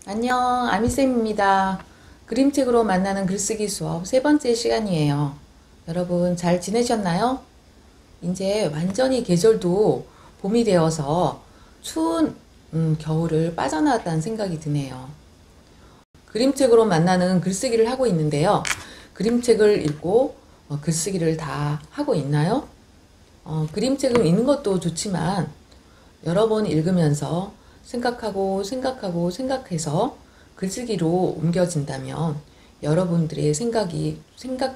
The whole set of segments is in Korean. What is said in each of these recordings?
안녕, 아미쌤입니다. 그림책으로 만나는 글쓰기 수업 세 번째 시간이에요. 여러분 잘 지내셨나요? 이제 완전히 계절도 봄이 되어서 추운 겨울을 빠져나왔다는 생각이 드네요. 그림책으로 만나는 글쓰기를 하고 있는데요. 그림책을 읽고 글쓰기를 다 하고 있나요? 그림책을 읽는 것도 좋지만 여러 번 읽으면서 생각해서 글쓰기로 옮겨진다면 여러분들의 생각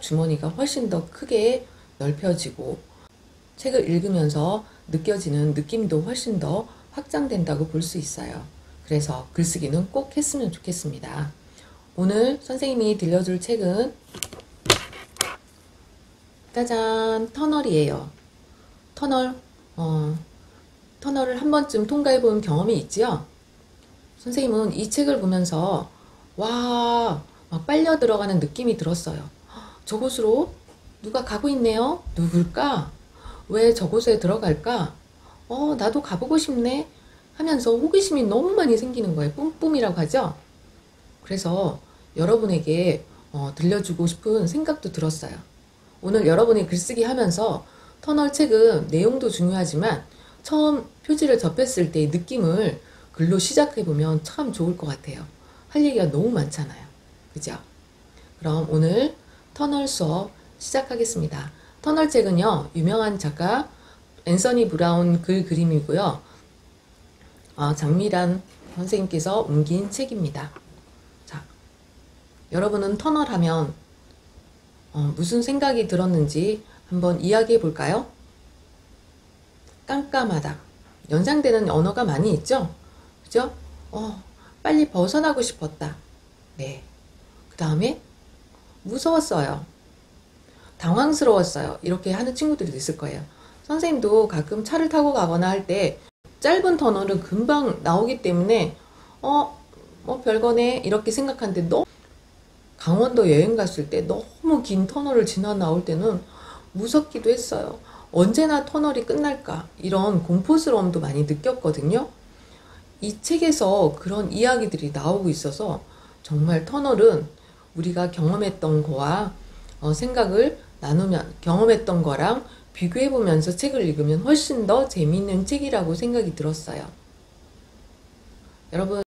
주머니가 훨씬 더 크게 넓혀지고 책을 읽으면서 느껴지는 느낌도 훨씬 더 확장된다고 볼 수 있어요. 그래서 글쓰기는 꼭 했으면 좋겠습니다. 오늘 선생님이 들려줄 책은 짜잔, 터널이에요. 터널, 터널을 한 번쯤 통과해 본 경험이 있지요? 선생님은 이 책을 보면서 막 빨려 들어가는 느낌이 들었어요. 저곳으로 누가 가고 있네요? 누굴까? 왜 저곳에 들어갈까? 나도 가보고 싶네? 하면서 호기심이 너무 많이 생기는 거예요. 뿜뿜이라고 하죠? 그래서 여러분에게 들려주고 싶은 생각도 들었어요. 오늘 여러분이 글쓰기 하면서 터널 책은 내용도 중요하지만 처음 표지를 접했을 때의 느낌을 글로 시작해보면 참 좋을 것 같아요. 할 얘기가 너무 많잖아요. 그죠? 그럼 오늘 터널 수업 시작하겠습니다. 터널 책은요, 유명한 작가 앤서니 브라운 글 그림이고요. 장미란 선생님께서 옮긴 책입니다. 자, 여러분은 터널 하면 무슨 생각이 들었는지 한번 이야기해 볼까요? 깜깜하다. 연상되는 언어가 많이 있죠? 그죠? 빨리 벗어나고 싶었다. 네. 그 다음에 무서웠어요. 당황스러웠어요. 이렇게 하는 친구들도 있을 거예요. 선생님도 가끔 차를 타고 가거나 할 때 짧은 터널은 금방 나오기 때문에 별거네 이렇게 생각하는데 강원도 여행 갔을 때 너무 긴 터널을 지나 나올 때는 무섭기도 했어요. 언제나 터널이 끝날까? 이런 공포스러움도 많이 느꼈거든요. 이 책에서 그런 이야기들이 나오고 있어서 정말 터널은 우리가 경험했던 거와 생각을 나누면 경험했던 거랑 비교해보면서 책을 읽으면 훨씬 더 재미있는 책이라고 생각이 들었어요. 여러분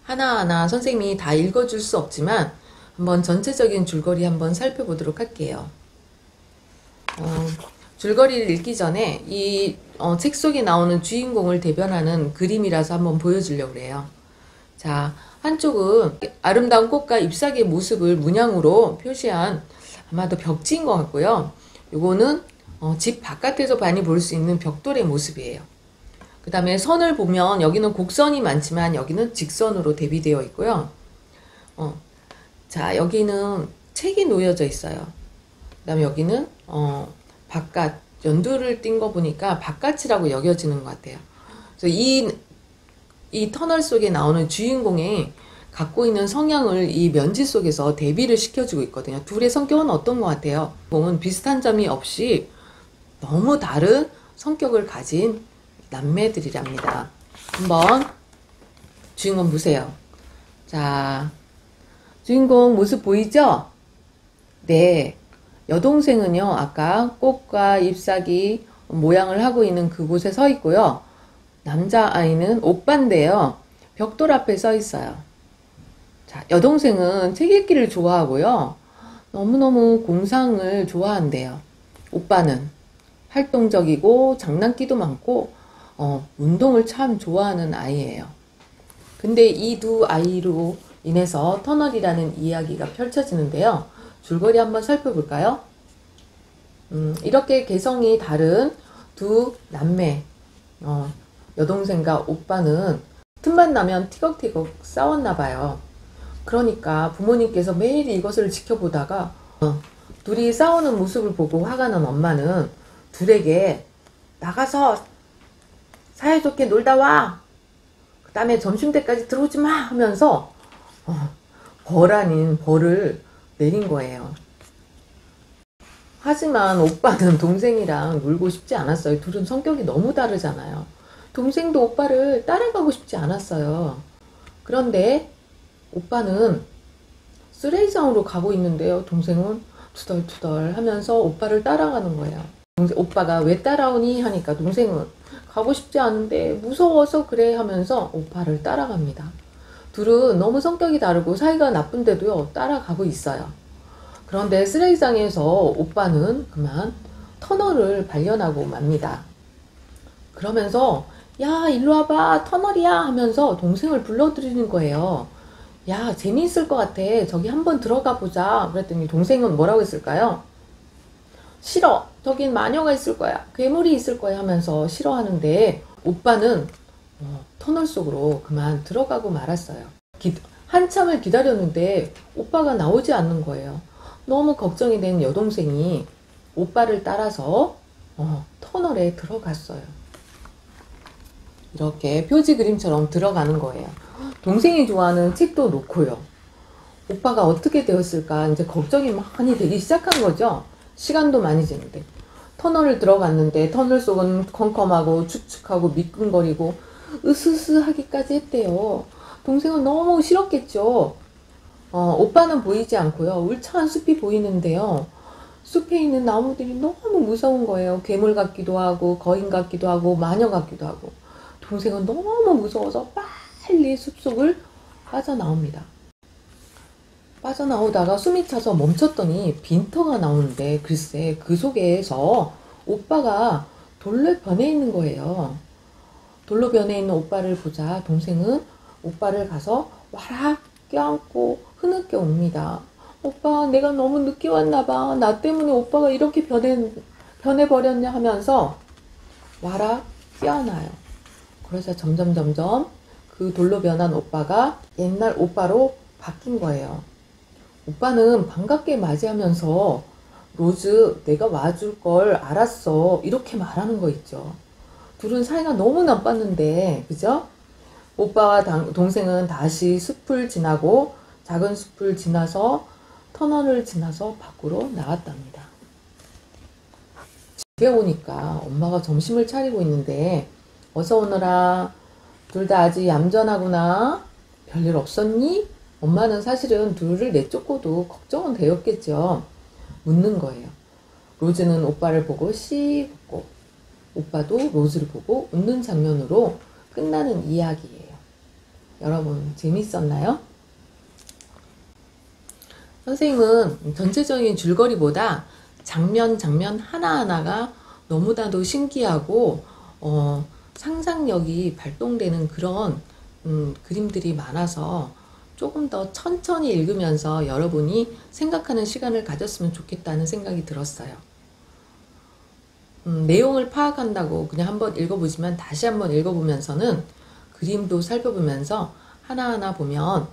하나하나 선생님이 다 읽어줄 수 없지만 한번 전체적인 줄거리 한번 살펴보도록 할게요. 줄거리를 읽기 전에 이 책 속에 나오는 주인공을 대변하는 그림이라서 한번 보여주려고 해요. 자, 한쪽은 아름다운 꽃과 잎사귀의 모습을 문양으로 표시한 아마도 벽지인 것 같고요. 요거는 집 바깥에서 많이 볼 수 있는 벽돌의 모습이에요. 그 다음에 선을 보면 여기는 곡선이 많지만 여기는 직선으로 대비되어 있고요. 자, 여기는 책이 놓여져 있어요. 그 다음에 여기는 바깥 연두를 띈 거 보니까 바깥이라고 여겨지는 것 같아요. 그래서 이 터널 속에 나오는 주인공이 갖고 있는 성향을 이 면지 속에서 대비를 시켜주고 있거든요. 둘의 성격은 어떤 것 같아요? 주인공은 비슷한 점이 없이 너무 다른 성격을 가진 남매들이랍니다. 한번 주인공 보세요. 자, 주인공 모습 보이죠? 네. 여동생은요, 아까 꽃과 잎사귀 모양을 하고 있는 그곳에 서 있고요. 남자아이는 오빠인데요. 벽돌 앞에 서 있어요. 자, 여동생은 책 읽기를 좋아하고요. 너무너무 공상을 좋아한대요. 오빠는 활동적이고 장난기도 많고 운동을 참 좋아하는 아이예요. 근데 이 두 아이로 인해서 터널이라는 이야기가 펼쳐지는데요. 줄거리 한번 살펴볼까요? 이렇게 개성이 다른 두 남매, 여동생과 오빠는 틈만 나면 티격태격 싸웠나봐요. 그러니까 부모님께서 매일 이것을 지켜보다가 둘이 싸우는 모습을 보고 화가 난 엄마는 둘에게 나가서 사이좋게 놀다 와! 그 다음에 점심때까지 들어오지 마! 하면서 벌 아닌 벌을 내린 거예요. 하지만 오빠는 동생이랑 놀고 싶지 않았어요. 둘은 성격이 너무 다르잖아요. 동생도 오빠를 따라가고 싶지 않았어요. 그런데 오빠는 쓰레기장으로 가고 있는데요. 동생은 투덜투덜 하면서 오빠를 따라가는 거예요. 오빠가 왜 따라오니 하니까 동생은 가고 싶지 않은데 무서워서 그래 하면서 오빠를 따라갑니다. 둘은 너무 성격이 다르고 사이가 나쁜데도요 따라가고 있어요. 그런데 쓰레기장에서 오빠는 그만 터널을 발견하고 맙니다. 그러면서 야 일로 와봐 터널이야 하면서 동생을 불러들이는 거예요. 야 재미있을 것 같아 저기 한번 들어가 보자. 그랬더니 동생은 뭐라고 했을까요? 싫어 저긴 마녀가 있을 거야 괴물이 있을 거야 하면서 싫어하는데 오빠는 터널 속으로 그만 들어가고 말았어요. 한참을 기다렸는데 오빠가 나오지 않는 거예요. 너무 걱정이 된 여동생이 오빠를 따라서 터널에 들어갔어요. 이렇게 표지 그림처럼 들어가는 거예요. 동생이 좋아하는 책도 놓고요. 오빠가 어떻게 되었을까 이제 걱정이 많이 되기 시작한 거죠. 시간도 많이 지는데 터널을 들어갔는데 터널 속은 컴컴하고 축축하고 미끈거리고 으스스하기까지 했대요. 동생은 너무 싫었겠죠. 오빠는 보이지 않고요. 울창한 숲이 보이는데요. 숲에 있는 나무들이 너무 무서운 거예요. 괴물 같기도 하고 거인 같기도 하고 마녀 같기도 하고. 동생은 너무 무서워서 빨리 숲속을 빠져나옵니다. 빠져나오다가 숨이 차서 멈췄더니 빈터가 나오는데 글쎄 그 속에서 오빠가 돌로 변해 있는 거예요. 돌로 변해 있는 오빠를 보자 동생은 오빠를 가서 와락 껴안고 흐느껴 옵니다. 오빠 내가 너무 늦게 왔나봐. 나 때문에 오빠가 이렇게 변해버렸냐 하면서 와락 껴안아요. 그래서 점점 그 돌로 변한 오빠가 옛날 오빠로 바뀐 거예요. 오빠는 반갑게 맞이하면서 로즈 내가 와줄 걸 알았어 이렇게 말하는 거 있죠. 둘은 사이가 너무 나빴는데 그죠? 오빠와 동생은 다시 숲을 지나고 작은 숲을 지나서 터널을 지나서 밖으로 나왔답니다. 집에 오니까 엄마가 점심을 차리고 있는데 어서 오너라. 둘 다 아직 얌전하구나. 별일 없었니? 엄마는 사실은 둘을 내쫓고도 걱정은 되었겠죠. 묻는 거예요. 로즈는 오빠를 보고 씩 웃고 오빠도 로즈를 보고 웃는 장면으로 끝나는 이야기예요. 여러분 재밌었나요? 선생님은 전체적인 줄거리보다 장면 하나하나가 너무나도 신기하고 상상력이 발동되는 그런 그림들이 많아서 조금 더 천천히 읽으면서 여러분이 생각하는 시간을 가졌으면 좋겠다는 생각이 들었어요. 내용을 파악한다고 그냥 한번 읽어보지만 다시 한번 읽어보면서는 그림도 살펴보면서 하나하나 보면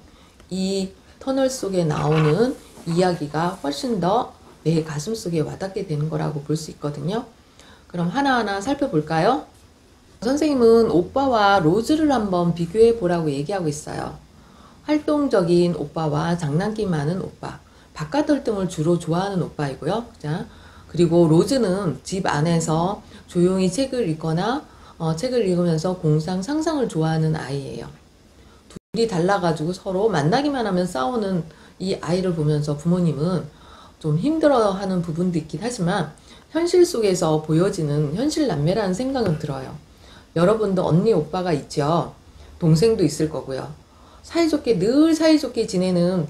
이 터널 속에 나오는 이야기가 훨씬 더 내 가슴 속에 와닿게 되는 거라고 볼 수 있거든요. 그럼 하나하나 살펴볼까요? 선생님은 오빠와 로즈를 한번 비교해 보라고 얘기하고 있어요. 활동적인 오빠와 장난기 많은 오빠, 바깥 활동을 주로 좋아하는 오빠이고요. 그리고 로즈는 집 안에서 조용히 책을 읽거나 책을 읽으면서 공상 상상을 좋아하는 아이예요. 둘이 달라가지고 서로 만나기만 하면 싸우는 이 아이를 보면서 부모님은 좀 힘들어하는 부분도 있긴 하지만 현실 속에서 보여지는 현실 남매라는 생각은 들어요. 여러분도 언니 오빠가 있죠. 동생도 있을 거고요. 늘 사이좋게 지내는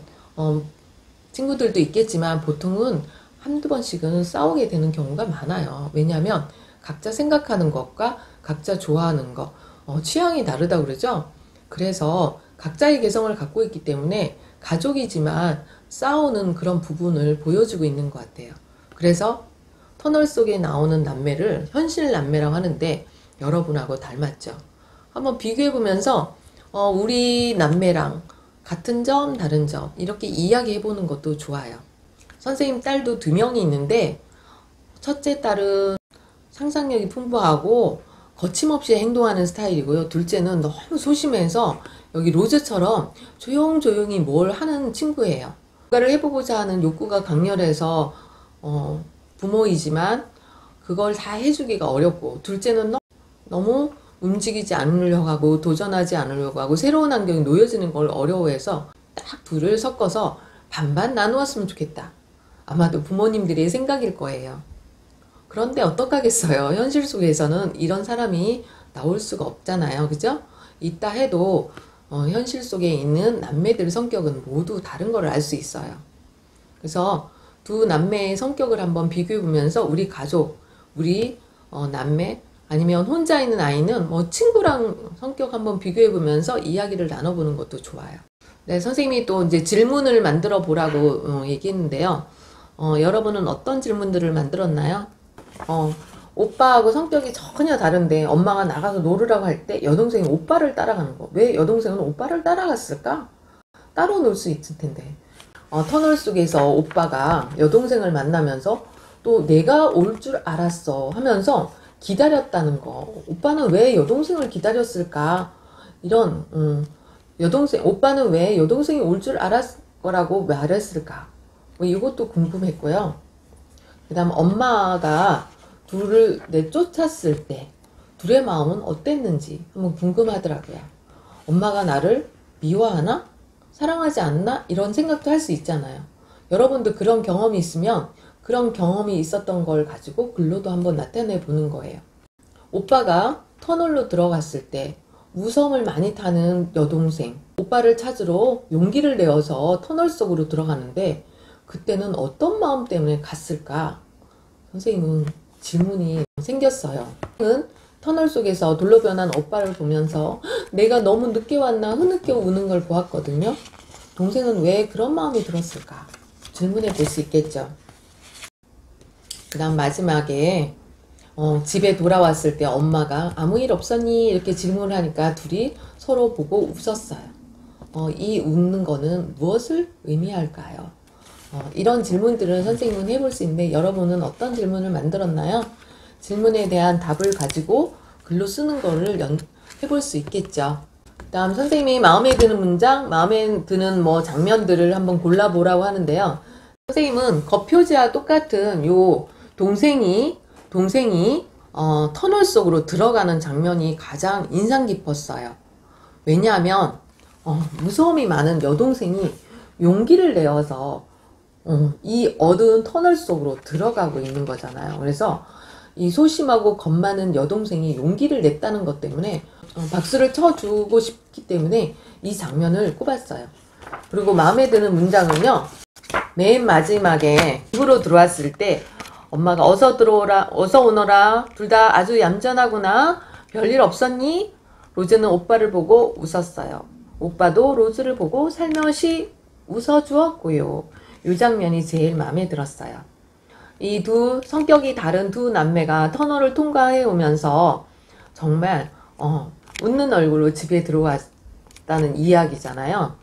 친구들도 있겠지만 보통은 한두 번씩은 싸우게 되는 경우가 많아요. 왜냐하면 각자 생각하는 것과 각자 좋아하는 것, 취향이 다르다고 그러죠. 그래서 각자의 개성을 갖고 있기 때문에 가족이지만 싸우는 그런 부분을 보여주고 있는 것 같아요. 그래서 터널 속에 나오는 남매를 현실 남매라고 하는데 여러분하고 닮았죠. 한번 비교해보면서 우리 남매랑 같은 점 다른 점 이렇게 이야기해보는 것도 좋아요. 선생님 딸도 2명이 있는데 첫째 딸은 상상력이 풍부하고 거침없이 행동하는 스타일이고요. 둘째는 너무 소심해서 여기 로즈처럼 조용조용히 뭘 하는 친구예요. 뭔가를 해보고자 하는 욕구가 강렬해서 부모이지만 그걸 다 해주기가 어렵고 둘째는 너무 움직이지 않으려고 하고 도전하지 않으려고 하고 새로운 환경에 놓여지는 걸 어려워해서 딱 둘을 섞어서 반반 나누었으면 좋겠다. 아마도 부모님들의 생각일 거예요. 그런데 어떡하겠어요. 현실 속에서는 이런 사람이 나올 수가 없잖아요. 그죠? 있다 해도 현실 속에 있는 남매들 성격은 모두 다른 걸 알 수 있어요. 그래서 두 남매의 성격을 한번 비교해 보면서 우리 가족, 우리 남매 아니면 혼자 있는 아이는 뭐 친구랑 성격 한번 비교해 보면서 이야기를 나눠보는 것도 좋아요. 네, 선생님이 또 이제 질문을 만들어 보라고 얘기했는데요. 여러분은 어떤 질문들을 만들었나요? 오빠하고 성격이 전혀 다른데 엄마가 나가서 놀으라고 할 때 여동생이 오빠를 따라가는 거. 왜 여동생은 오빠를 따라갔을까? 따로 놀 수 있을 텐데. 터널 속에서 오빠가 여동생을 만나면서 또 내가 올 줄 알았어 하면서 기다렸다는 거. 오빠는 왜 여동생을 기다렸을까? 이런 오빠는 왜 여동생이 올 줄 알았 거라고 말했을까? 뭐 이것도 궁금했고요. 그 다음 엄마가 둘을 내쫓았을 때 둘의 마음은 어땠는지 한번 궁금하더라고요. 엄마가 나를 미워하나? 사랑하지 않나? 이런 생각도 할 수 있잖아요. 여러분도 그런 경험이 있으면 그런 경험이 있었던 걸 가지고 글로도 한번 나타내 보는 거예요. 오빠가 터널로 들어갔을 때 무서움을 많이 타는 여동생, 오빠를 찾으러 용기를 내어서 터널 속으로 들어가는데 그때는 어떤 마음 때문에 갔을까? 선생님은 질문이 생겼어요. 터널 속에서 돌로 변한 오빠를 보면서 내가 너무 늦게 왔나 흐느껴 우는 걸 보았거든요. 동생은 왜 그런 마음이 들었을까? 질문해 볼 수 있겠죠. 그 다음 마지막에 집에 돌아왔을 때 엄마가 아무 일 없었니? 이렇게 질문을 하니까 둘이 서로 보고 웃었어요. 이 웃는 거는 무엇을 의미할까요? 이런 질문들은 선생님은 해볼 수 있는데 여러분은 어떤 질문을 만들었나요? 질문에 대한 답을 가지고 글로 쓰는 거를 해볼 수 있겠죠. 그 다음 선생님이 마음에 드는 문장, 마음에 드는 뭐 장면들을 한번 골라보라고 하는데요. 선생님은 겉표지와 똑같은 요 동생이 터널 속으로 들어가는 장면이 가장 인상 깊었어요. 왜냐하면 무서움이 많은 여동생이 용기를 내어서 이 어두운 터널 속으로 들어가고 있는 거잖아요. 그래서 이 소심하고 겁 많은 여동생이 용기를 냈다는 것 때문에 박수를 쳐주고 싶기 때문에 이 장면을 꼽았어요. 그리고 마음에 드는 문장은요. 맨 마지막에 집으로 들어왔을 때 엄마가 어서 들어오라, 어서 오너라, 둘 다 아주 얌전하구나, 별일 없었니? 로즈는 오빠를 보고 웃었어요. 오빠도 로즈를 보고 살며시 웃어주었고요. 이 장면이 제일 마음에 들었어요. 이 두 성격이 다른 두 남매가 터널을 통과해 오면서 정말 웃는 얼굴로 집에 들어왔다는 이야기잖아요.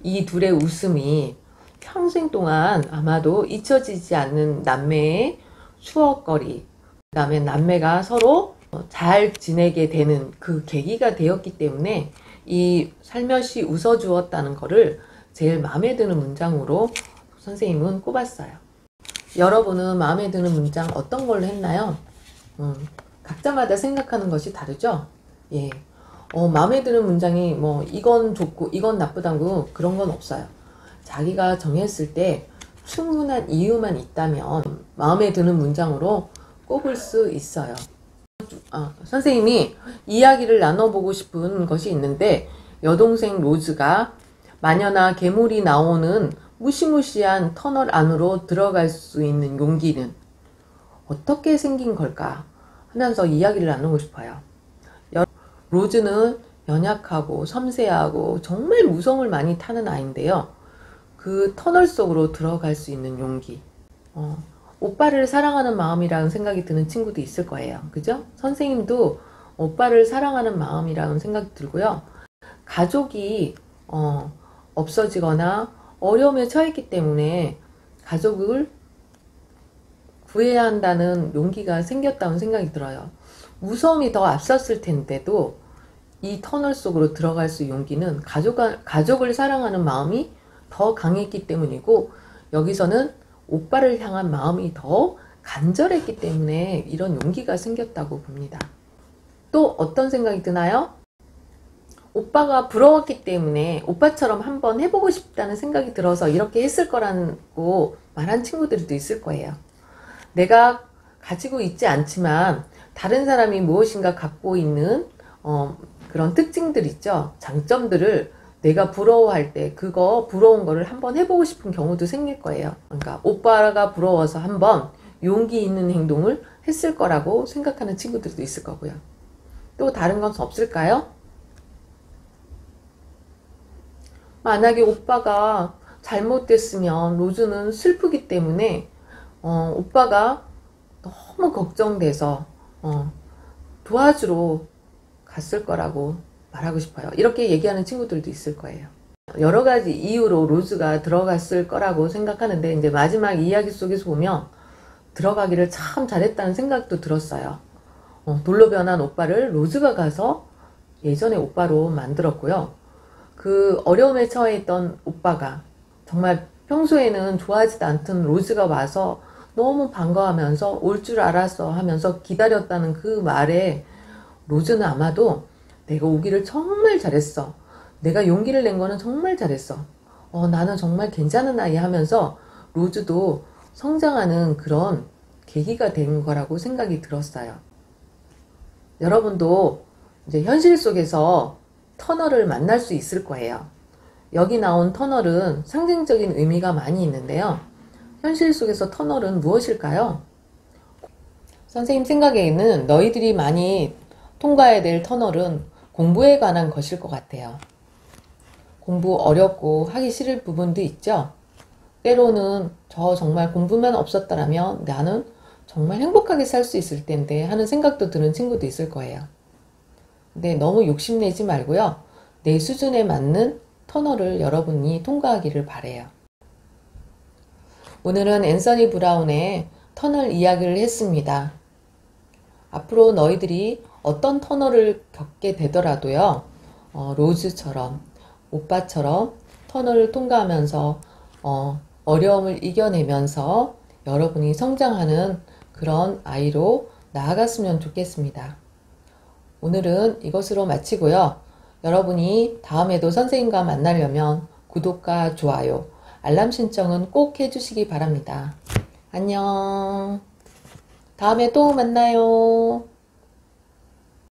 이 둘의 웃음이 평생 동안 아마도 잊혀지지 않는 남매의 추억거리, 그 다음에 남매가 서로 잘 지내게 되는 그 계기가 되었기 때문에 이 살며시 웃어주었다는 거를 제일 마음에 드는 문장으로 선생님은 꼽았어요. 여러분은 마음에 드는 문장 어떤 걸로 했나요? 각자마다 생각하는 것이 다르죠? 예. 마음에 드는 문장이 뭐 이건 좋고 이건 나쁘다고 그런 건 없어요. 자기가 정했을 때 충분한 이유만 있다면 마음에 드는 문장으로 꼽을 수 있어요. 선생님이 이야기를 나눠보고 싶은 것이 있는데 여동생 로즈가 마녀나 괴물이 나오는 무시무시한 터널 안으로 들어갈 수 있는 용기는 어떻게 생긴 걸까 하면서 이야기를 나누고 싶어요. 로즈는 연약하고 섬세하고 정말 무서움을 많이 타는 아이인데요. 그 터널 속으로 들어갈 수 있는 용기. 오빠를 사랑하는 마음이라는 생각이 드는 친구도 있을 거예요. 그죠? 선생님도 오빠를 사랑하는 마음이라는 생각이 들고요. 가족이 없어지거나 어려움에 처했기 때문에 가족을 구해야 한다는 용기가 생겼다는 생각이 들어요. 무서움이 더 앞섰을 텐데도 이 터널 속으로 들어갈 수 용기는 가족을 사랑하는 마음이 더 강했기 때문이고 여기서는 오빠를 향한 마음이 더 간절했기 때문에 이런 용기가 생겼다고 봅니다. 또 어떤 생각이 드나요? 오빠가 부러웠기 때문에 오빠처럼 한번 해보고 싶다는 생각이 들어서 이렇게 했을 거라고 말한 친구들도 있을 거예요. 내가 가지고 있지 않지만 다른 사람이 무엇인가 갖고 있는 그런 특징들 있죠. 장점들을 내가 부러워할 때 그거 부러운 거를 한번 해보고 싶은 경우도 생길 거예요. 그러니까 오빠가 부러워서 한번 용기 있는 행동을 했을 거라고 생각하는 친구들도 있을 거고요. 또 다른 건 없을까요? 만약에 오빠가 잘못됐으면 로즈는 슬프기 때문에 오빠가 너무 걱정돼서 도와주러 갔을 거라고 말하고 싶어요. 이렇게 얘기하는 친구들도 있을 거예요. 여러 가지 이유로 로즈가 들어갔을 거라고 생각하는데 이제 마지막 이야기 속에서 보면 들어가기를 참 잘했다는 생각도 들었어요. 돌로 변한 오빠를 로즈가 가서 예전의 오빠로 만들었고요. 그 어려움에 처해 있던 오빠가 정말 평소에는 좋아하지도 않던 로즈가 와서 너무 반가워하면서 올 줄 알았어 하면서 기다렸다는 그 말에 로즈는 아마도 내가 오기를 정말 잘했어. 내가 용기를 낸 거는 정말 잘했어. 나는 정말 괜찮은 아이 하면서 로즈도 성장하는 그런 계기가 된 거라고 생각이 들었어요. 여러분도 이제 현실 속에서 터널을 만날 수 있을 거예요. 여기 나온 터널은 상징적인 의미가 많이 있는데요. 현실 속에서 터널은 무엇일까요? 선생님 생각에는 너희들이 많이 통과해야 될 터널은 공부에 관한 것일 것 같아요. 공부 어렵고 하기 싫을 부분도 있죠. 때로는 저 정말 공부만 없었더라면 나는 정말 행복하게 살 수 있을 텐데 하는 생각도 드는 친구도 있을 거예요. 근데 너무 욕심내지 말고요. 내 수준에 맞는 터널을 여러분이 통과하기를 바래요. 오늘은 앤서니 브라운의 터널 이야기를 했습니다. 앞으로 너희들이 어떤 터널을 겪게 되더라도요. 로즈처럼 오빠처럼 터널을 통과하면서 어려움을 이겨내면서 여러분이 성장하는 그런 아이로 나아갔으면 좋겠습니다. 오늘은 이것으로 마치고요. 여러분이 다음에도 선생님과 만나려면 구독과 좋아요, 알람 신청은 꼭 해주시기 바랍니다. 안녕. 다음에 또 만나요.